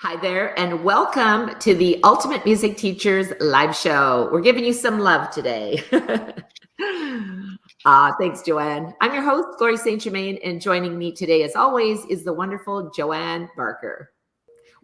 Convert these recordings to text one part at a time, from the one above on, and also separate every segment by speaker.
Speaker 1: Hi there, and welcome to the Ultimate Music Teachers live show. We're giving you some love today. Thanks, Joanne. I'm your host, Gloria St. Germain, and joining me today, as always, is the wonderful Joanne Barker.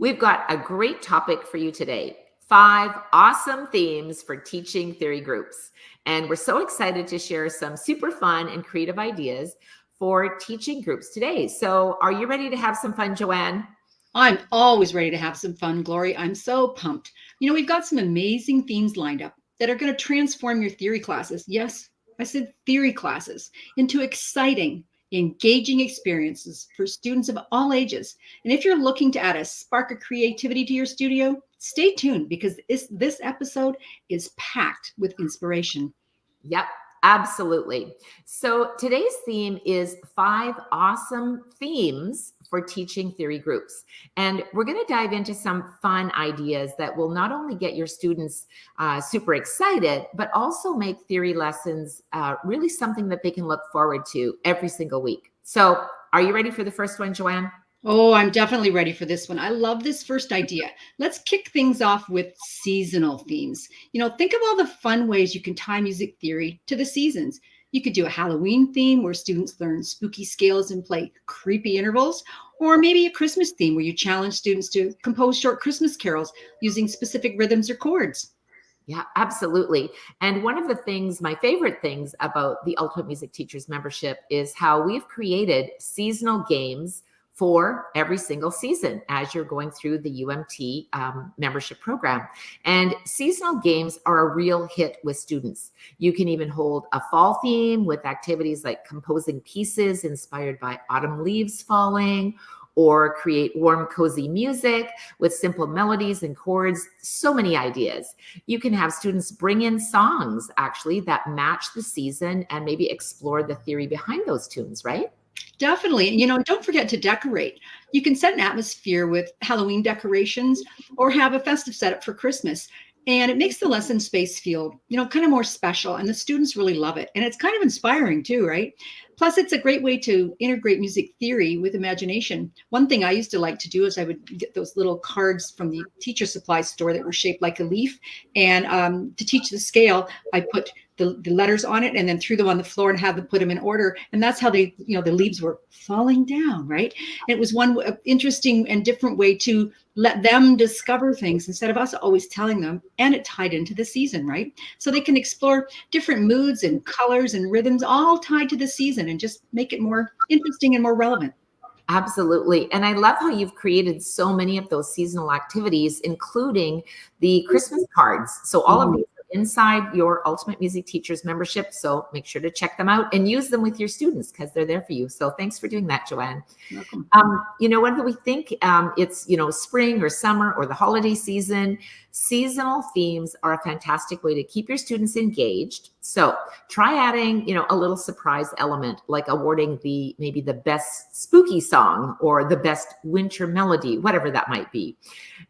Speaker 1: We've got a great topic for you today. 5 awesome themes for teaching theory groups. And we're so excited to share some super fun and creative ideas for teaching groups today. So are you ready to have some fun, Joanne?
Speaker 2: I'm always ready to have some fun, Glory. I'm so pumped. We've got some amazing themes lined up that are going to transform your theory classes. Yes, I said theory classes into exciting, engaging experiences for students of all ages. And if you're looking to add a spark of creativity to your studio, stay tuned because this episode is packed with inspiration.
Speaker 1: Yep. Absolutely. So today's theme is 5 awesome themes for teaching theory groups. And we're going to dive into some fun ideas that will not only get your students super excited, but also make theory lessons really something that they can look forward to every single week. So are you ready for the first one, Joanne?
Speaker 2: Oh, I'm definitely ready for this one. I love this first idea. Let's kick things off with seasonal themes. Think of all the fun ways you can tie music theory to the seasons. You could do a Halloween theme where students learn spooky scales and play creepy intervals, or maybe a Christmas theme where you challenge students to compose short Christmas carols using specific rhythms or chords.
Speaker 1: Yeah, absolutely. And one of the things, my favorite things about the Ultimate Music Teachers membership is how we've created seasonal games for every single season as you're going through the UMT membership program. And seasonal games are a real hit with students. You can even hold a fall theme with activities like composing pieces inspired by autumn leaves falling, or create warm, cozy music with simple melodies and chords. So many ideas. You can have students bring in songs actually that match the season and maybe explore the theory behind those tunes, right?
Speaker 2: Definitely. And don't forget to decorate. You can set an atmosphere with Halloween decorations or have a festive setup for Christmas. And it makes the lesson space feel, kind of more special. And the students really love it. And it's kind of inspiring too, right? Plus, it's a great way to integrate music theory with imagination. One thing I used to like to do is I would get those little cards from the teacher supply store that were shaped like a leaf. And to teach the scale, I put the letters on it and then threw them on the floor and had them put them in order. And that's how the leaves were falling down, right? And it was one interesting and different way to let them discover things instead of us always telling them, and it tied into the season, right? So they can explore different moods and colors and rhythms all tied to the season and just make it more interesting and more relevant.
Speaker 1: Absolutely. And I love how you've created so many of those seasonal activities, including the Christmas cards. So all of these are inside your Ultimate Music Teachers membership. So make sure to check them out and use them with your students because they're there for you. So thanks for doing that, Joanne.
Speaker 2: Welcome.
Speaker 1: Whether we think it's, spring or summer or the holiday season, seasonal themes are a fantastic way to keep your students engaged. So try adding, a little surprise element, like awarding maybe the best spooky song or the best winter melody, whatever that might be.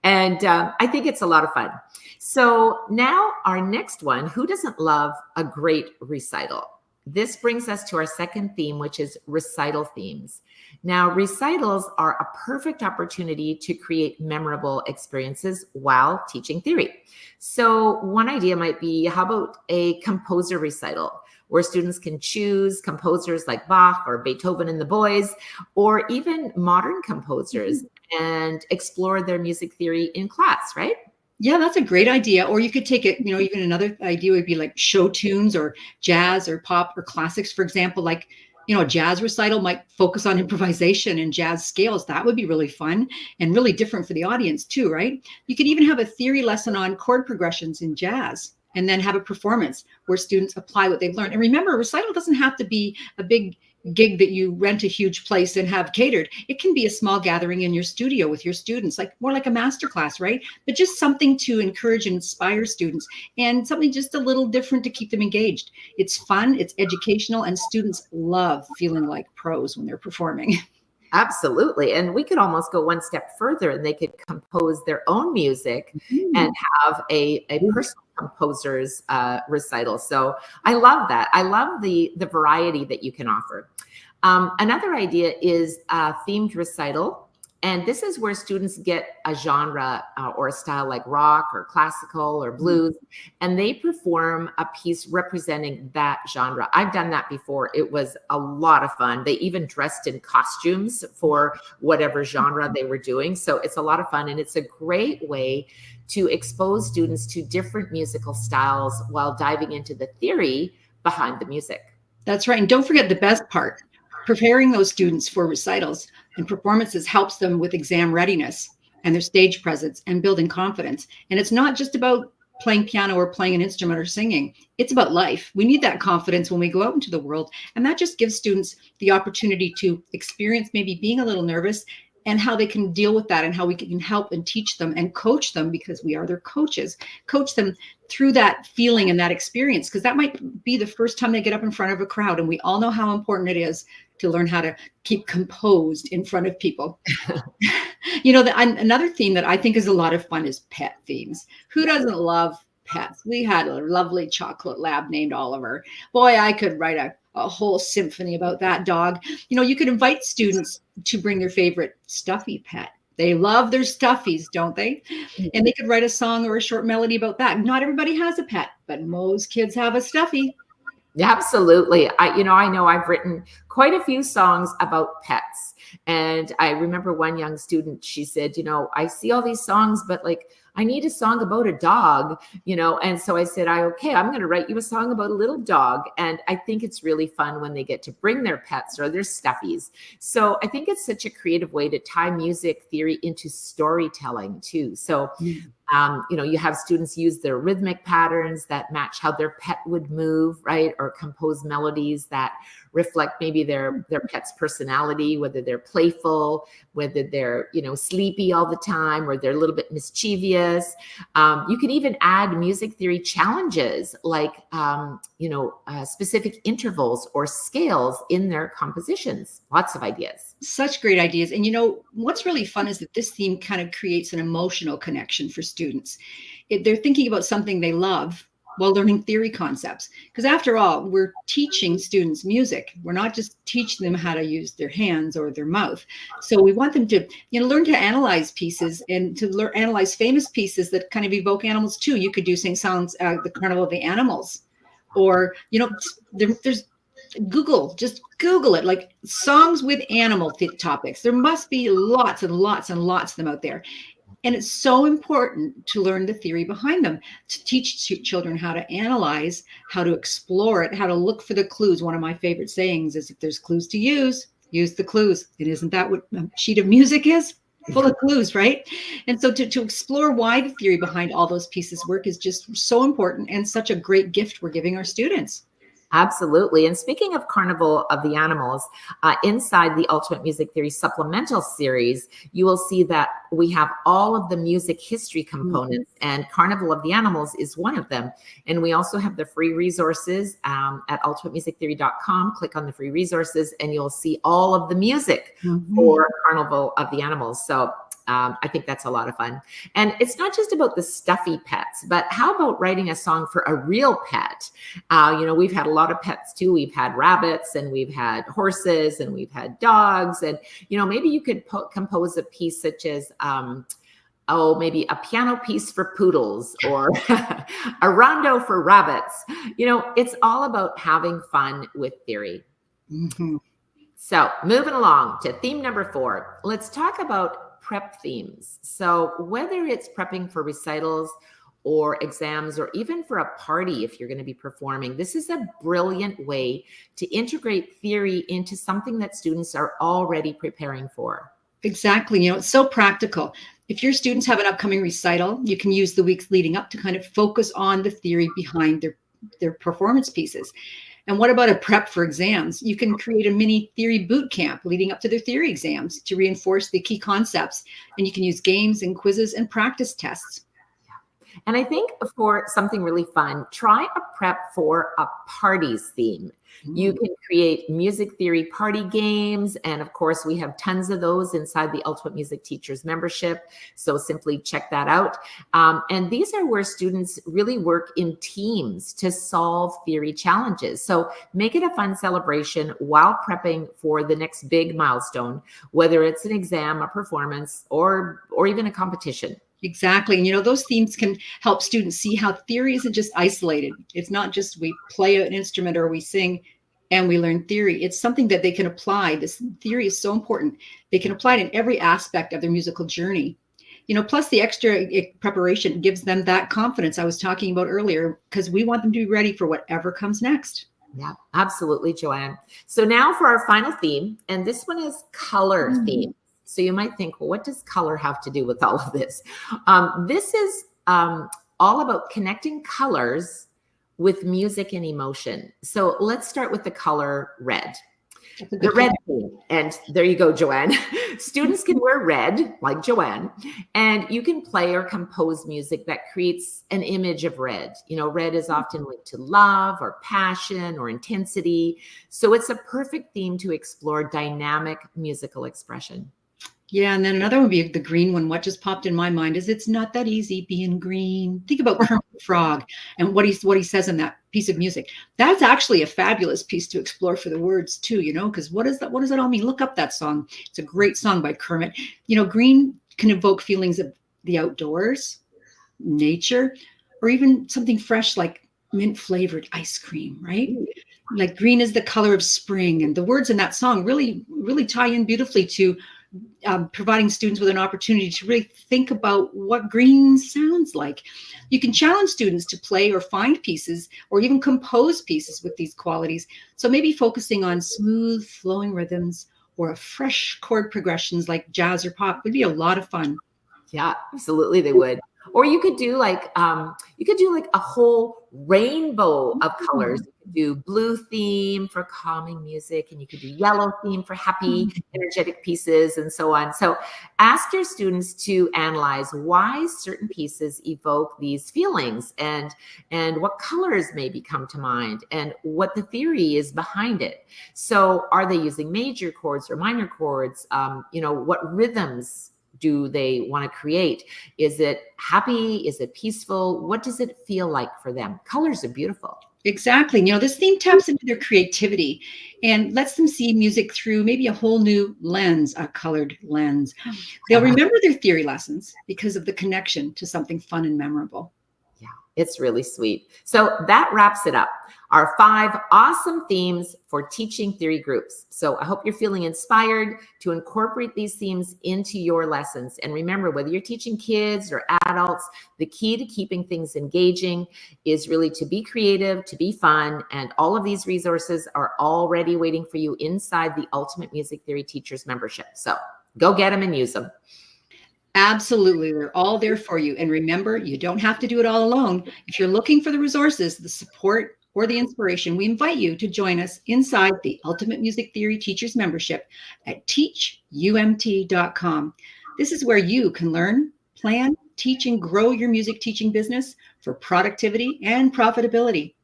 Speaker 1: And I think it's a lot of fun. So now our next one, who doesn't love a great recital? This brings us to our second theme, which is recital themes. Now, recitals are a perfect opportunity to create memorable experiences while teaching theory. So one idea might be, how about a composer recital, where students can choose composers like Bach or Beethoven and the Boys, or even modern composers and explore their music theory in class, right?
Speaker 2: Yeah, that's a great idea. Or you could take it, even another idea would be like show tunes or jazz or pop or classics, for example, like, a jazz recital might focus on improvisation and jazz scales. That would be really fun and really different for the audience too, right? You could even have a theory lesson on chord progressions in jazz and then have a performance where students apply what they've learned. And remember, a recital doesn't have to be a big gig that you rent a huge place and have catered. It can be a small gathering in your studio with your students, like more like a master class, right? But just something to encourage and inspire students and something just a little different to keep them engaged. It's fun, it's educational, and students love feeling like pros when they're performing.
Speaker 1: Absolutely. And we could almost go one step further and they could compose their own music and have a personal composer's recital. So I love that. I love the variety that you can offer. Another idea is a themed recital And this is where students get a genre or a style like rock or classical or blues, and they perform a piece representing that genre. I've done that before. It was a lot of fun. They even dressed in costumes for whatever genre they were doing. So it's a lot of fun, and it's a great way to expose students to different musical styles while diving into the theory behind the music.
Speaker 2: That's right. And don't forget the best part. Preparing those students for recitals and performances helps them with exam readiness and their stage presence and building confidence. And it's not just about playing piano or playing an instrument or singing. It's about life. We need that confidence when we go out into the world. And that just gives students the opportunity to experience maybe being a little nervous and how they can deal with that and how we can help and teach them and coach them, because we are their coaches, coach them through that feeling and that experience, because that might be the first time they get up in front of a crowd. And we all know how important it is to learn how to keep composed in front of people. Another theme that I think is a lot of fun is pet themes. Who doesn't love pets? We had a lovely chocolate lab named Oliver. Boy, I could write a whole symphony about that dog. You could invite students to bring their favorite stuffy pet. They love their stuffies, don't they? And they could write a song or a short melody about that. Not everybody has a pet, but most kids have a stuffy.
Speaker 1: Absolutely. I know I've written quite a few songs about pets. And I remember one young student, she said, I see all these songs, but like, I need a song about a dog, and so I said, I'm going to write you a song about a little dog. And I think it's really fun when they get to bring their pets or their stuffies. So I think it's such a creative way to tie music theory into storytelling too. So, you have students use their rhythmic patterns that match how their pet would move, right? Or compose melodies that reflect maybe their pet's personality, whether they're playful, whether they're, sleepy all the time, or they're a little bit mischievous. You can even add music theory challenges like, specific intervals or scales in their compositions. Lots of ideas.
Speaker 2: Such great ideas. And what's really fun is that this theme kind of creates an emotional connection for students. They're thinking about something they love while learning theory concepts. Because after all, we're teaching students music. We're not just teaching them how to use their hands or their mouth. So we want them to, learn to analyze pieces and to analyze famous pieces that kind of evoke animals too. You could do sing songs, the Carnival of the Animals, or, there's just Google it, like songs with animal topics. There must be lots and lots and lots of them out there. And it's so important to learn the theory behind them, to teach children how to analyze, how to explore it, how to look for the clues. One of my favorite sayings is, if there's clues to use the clues. And isn't that what a sheet of music is? Full of clues, right? And so to explore why the theory behind all those pieces work is just so important, and such a great gift we're giving our students.
Speaker 1: Absolutely. And speaking of Carnival of the Animals, inside the Ultimate Music Theory Supplemental Series, you will see that we have all of the music history components, and Carnival of the Animals is one of them. And we also have the free resources at ultimatemusictheory.com. Click on the free resources and you'll see all of the music for Carnival of the Animals. So I think that's a lot of fun. And it's not just about the stuffy pets, but how about writing a song for a real pet? We've had a lot of pets too. We've had rabbits, and we've had horses, and we've had dogs. And, maybe you could compose a piece such as, maybe a piano piece for poodles, or a rondo for rabbits. It's all about having fun with theory. So moving along to theme number 4, let's talk about prep themes. So whether it's prepping for recitals or exams, or even for a party, if you're going to be performing, this is a brilliant way to integrate theory into something that students are already preparing for.
Speaker 2: Exactly. It's so practical. If your students have an upcoming recital, you can use the weeks leading up to kind of focus on the theory behind their performance pieces. And what about a prep for exams? You can create a mini theory boot camp leading up to their theory exams to reinforce the key concepts. And you can use games and quizzes and practice tests.
Speaker 1: And I think for something really fun, try a prep for a parties theme. You can create music theory party games. And of course, we have tons of those inside the Ultimate Music Teachers membership. So simply check that out. And these are where students really work in teams to solve theory challenges. So make it a fun celebration while prepping for the next big milestone, whether it's an exam, a performance, or even a competition.
Speaker 2: Exactly. And those themes can help students see how theory isn't just isolated. It's not just we play an instrument or we sing and we learn theory. It's something that they can apply. This theory is so important. They can apply it in every aspect of their musical journey. Plus the extra preparation gives them that confidence I was talking about earlier, because we want them to be ready for whatever comes next.
Speaker 1: Yeah, absolutely, Joanne. So now for our final theme, and this one is color theme. So you might think, well, what does color have to do with all of this? This is all about connecting colors with music and emotion. So let's start with the color red. The red theme. And there you go, Joanne. Students can wear red, like Joanne, and you can play or compose music that creates an image of red. Red is often linked to love or passion or intensity. So it's a perfect theme to explore dynamic musical expression.
Speaker 2: Yeah, and then another one would be the green one. What just popped in my mind is it's not that easy being green. Think about Kermit the Frog and what he says in that piece of music. That's actually a fabulous piece to explore for the words too, because what does that all mean? Look up that song. It's a great song by Kermit. Green can evoke feelings of the outdoors, nature, or even something fresh like mint flavored ice cream, right? Like green is the color of spring, and the words in that song really, really tie in beautifully to providing students with an opportunity to really think about what green sounds like. You can challenge students to play or find pieces or even compose pieces with these qualities. So maybe focusing on smooth flowing rhythms or a fresh chord progressions like jazz or pop would be a lot of fun.
Speaker 1: Yeah, absolutely they would. Or you could do like a whole rainbow of colors. You could do blue theme for calming music, and you could do yellow theme for happy, energetic pieces, and so on. So ask your students to analyze why certain pieces evoke these feelings and what colors maybe come to mind and what the theory is behind it. So are they using major chords or minor chords? What rhythms do they want to create? Is it happy? Is it peaceful? What does it feel like for them? Colors are beautiful.
Speaker 2: Exactly. This theme taps into their creativity and lets them see music through maybe a whole new lens, a colored lens. They'll remember their theory lessons because of the connection to something fun and memorable.
Speaker 1: Yeah, it's really sweet. So that wraps it up. Our 5 awesome themes for teaching theory groups. So I hope you're feeling inspired to incorporate these themes into your lessons. And remember, whether you're teaching kids or adults, the key to keeping things engaging is really to be creative, to be fun. And all of these resources are already waiting for you inside the Ultimate Music Theory Teachers membership. So go get them and use them.
Speaker 2: Absolutely. They're all there for you. And remember, you don't have to do it all alone. If you're looking for the resources, the support, or the inspiration, we invite you to join us inside the Ultimate Music Theory Teachers membership at teachumt.com. This is where you can learn, plan, teach, and grow your music teaching business for productivity and profitability.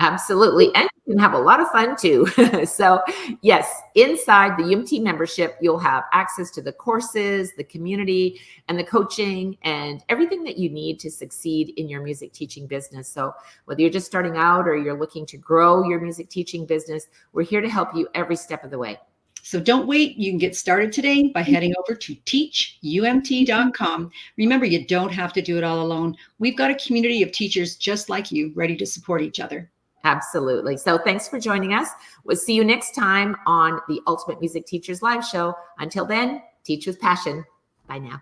Speaker 1: Absolutely. And you can have a lot of fun too. So yes, inside the UMT membership, you'll have access to the courses, the community, and the coaching, and everything that you need to succeed in your music teaching business. So whether you're just starting out or you're looking to grow your music teaching business, we're here to help you every step of the way.
Speaker 2: So don't wait. You can get started today by heading over to teachumt.com. Remember, you don't have to do it all alone. We've got a community of teachers just like you, ready to support each other.
Speaker 1: Absolutely. So thanks for joining us. We'll see you next time on the Ultimate Music Teachers Live Show. Until then, teach with passion. Bye now.